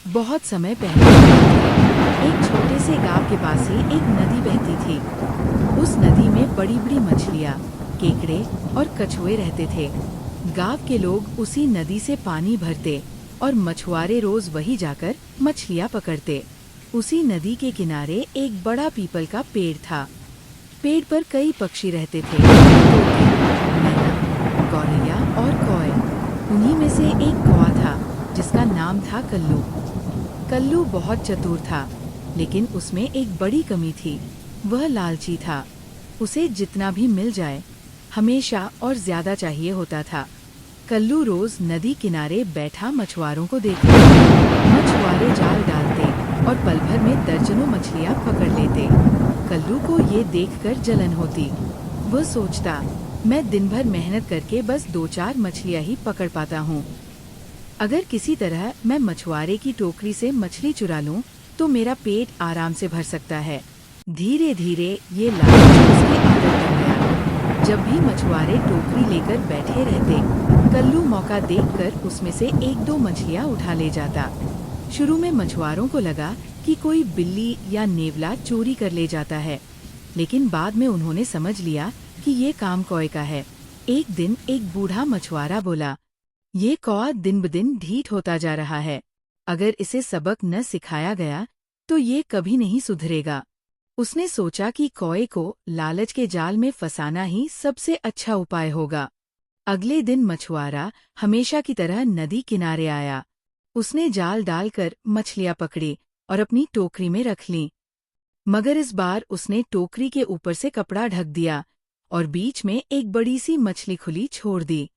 बहुत समय पहले एक छोटे से गांव के पास ही एक नदी बहती थी। उस नदी में बड़ी बड़ी मछलियाँ, केकड़े और कछुए रहते थे। गांव के लोग उसी नदी से पानी भरते और मछुआरे रोज वही जाकर मछलियाँ पकड़ते। उसी नदी के किनारे एक बड़ा पीपल का पेड़ था। पेड़ पर कई पक्षी रहते थे, तोते, मैना, गौरैया और कौए। उन्हीं में से एक कौआ था जिसका नाम था कल्लू। कल्लू बहुत चतुर था, लेकिन उसमें एक बड़ी कमी थी। वह लालची था। उसे जितना भी मिल जाए, हमेशा और ज्यादा चाहिए होता था। कल्लू रोज नदी किनारे बैठा मछुआरों को देखता। मछुआरे जाल डालते और पल भर में दर्जनों मछलियां पकड़ लेते। कल्लू को ये देखकर जलन होती। वह सोचता, मैं दिन भर मेहनत करके बस 2-4 मछलियां ही पकड़ पाता हूँ। अगर किसी तरह मैं मछुआरे की टोकरी से मछली चुरा लूं, तो मेरा पेट आराम से भर सकता है। धीरे धीरे ये लालच उसकी आदत बन गया। जब भी मछुआरे टोकरी लेकर बैठे रहते, कल्लू मौका देखकर उसमें से 1-2 मछलियां उठा ले जाता। शुरू में मछुआरों को लगा कि कोई बिल्ली या नेवला चोरी कर ले जाता है, लेकिन बाद में उन्होंने समझ लिया कि ये काम कौए का है। एक दिन एक बूढ़ा मछुआरा बोला, ये कौआ दिन ब दिन ढीठ होता जा रहा है। अगर इसे सबक न सिखाया गया तो ये कभी नहीं सुधरेगा। उसने सोचा कि कौए को लालच के जाल में फंसाना ही सबसे अच्छा उपाय होगा। अगले दिन मछुआरा हमेशा की तरह नदी किनारे आया। उसने जाल डालकर मछलियां पकड़ी और अपनी टोकरी में रख लीं। मगर इस बार उसने टोकरी के ऊपर से कपड़ा ढक दिया और बीच में एक बड़ी सी मछली खुली छोड़ दी।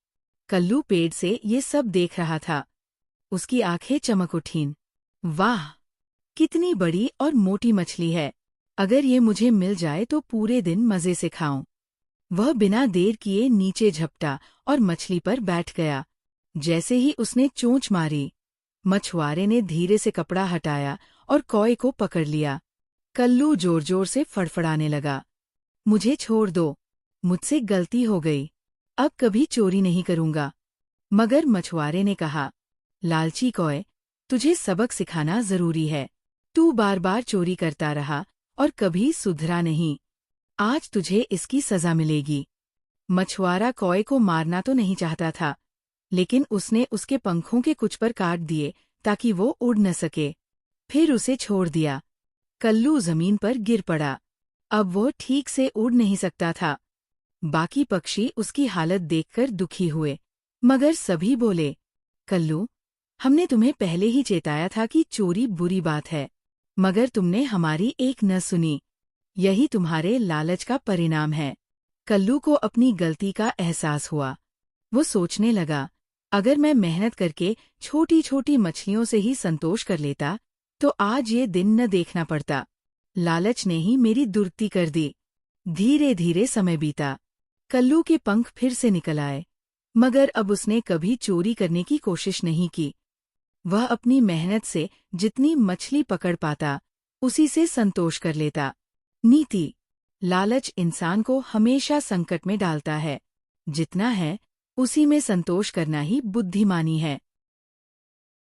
कल्लू पेड़ से ये सब देख रहा था। उसकी आंखें चमक उठीं। वाह, कितनी बड़ी और मोटी मछली है। अगर ये मुझे मिल जाए तो पूरे दिन मजे से खाऊं। वह बिना देर किए नीचे झपटा और मछली पर बैठ गया। जैसे ही उसने चोंच मारी, मछुआरे ने धीरे से कपड़ा हटाया और कौए को पकड़ लिया। कल्लू जोर जोर से फड़फड़ाने लगा, मुझे छोड़ दो, मुझसे गलती हो गई, अब कभी चोरी नहीं करूंगा। मगर मछुआरे ने कहा, लालची कौए, तुझे सबक सिखाना जरूरी है। तू बार बार चोरी करता रहा और कभी सुधरा नहीं। आज तुझे इसकी सजा मिलेगी। मछुआरा कौए को मारना तो नहीं चाहता था, लेकिन उसने उसके पंखों के कुछ पर काट दिए ताकि वो उड़ न सके। फिर उसे छोड़ दिया। कल्लू जमीन पर गिर पड़ा। अब वो ठीक से उड़ नहीं सकता था। बाकी पक्षी उसकी हालत देखकर दुखी हुए, मगर सभी बोले, कल्लू, हमने तुम्हें पहले ही चेताया था कि चोरी बुरी बात है, मगर तुमने हमारी एक न सुनी। यही तुम्हारे लालच का परिणाम है। कल्लू को अपनी गलती का एहसास हुआ। वो सोचने लगा, अगर मैं मेहनत करके छोटी छोटी मछलियों से ही संतोष कर लेता, तो आज ये दिन न देखना पड़ता। लालच ने ही मेरी दुर्गति कर दी। धीरे धीरे समय बीता। कल्लू के पंख फिर से निकल आए, मगर अब उसने कभी चोरी करने की कोशिश नहीं की। वह अपनी मेहनत से जितनी मछली पकड़ पाता, उसी से संतोष कर लेता। नीति: लालच इंसान को हमेशा संकट में डालता है। जितना है, उसी में संतोष करना ही बुद्धिमानी है।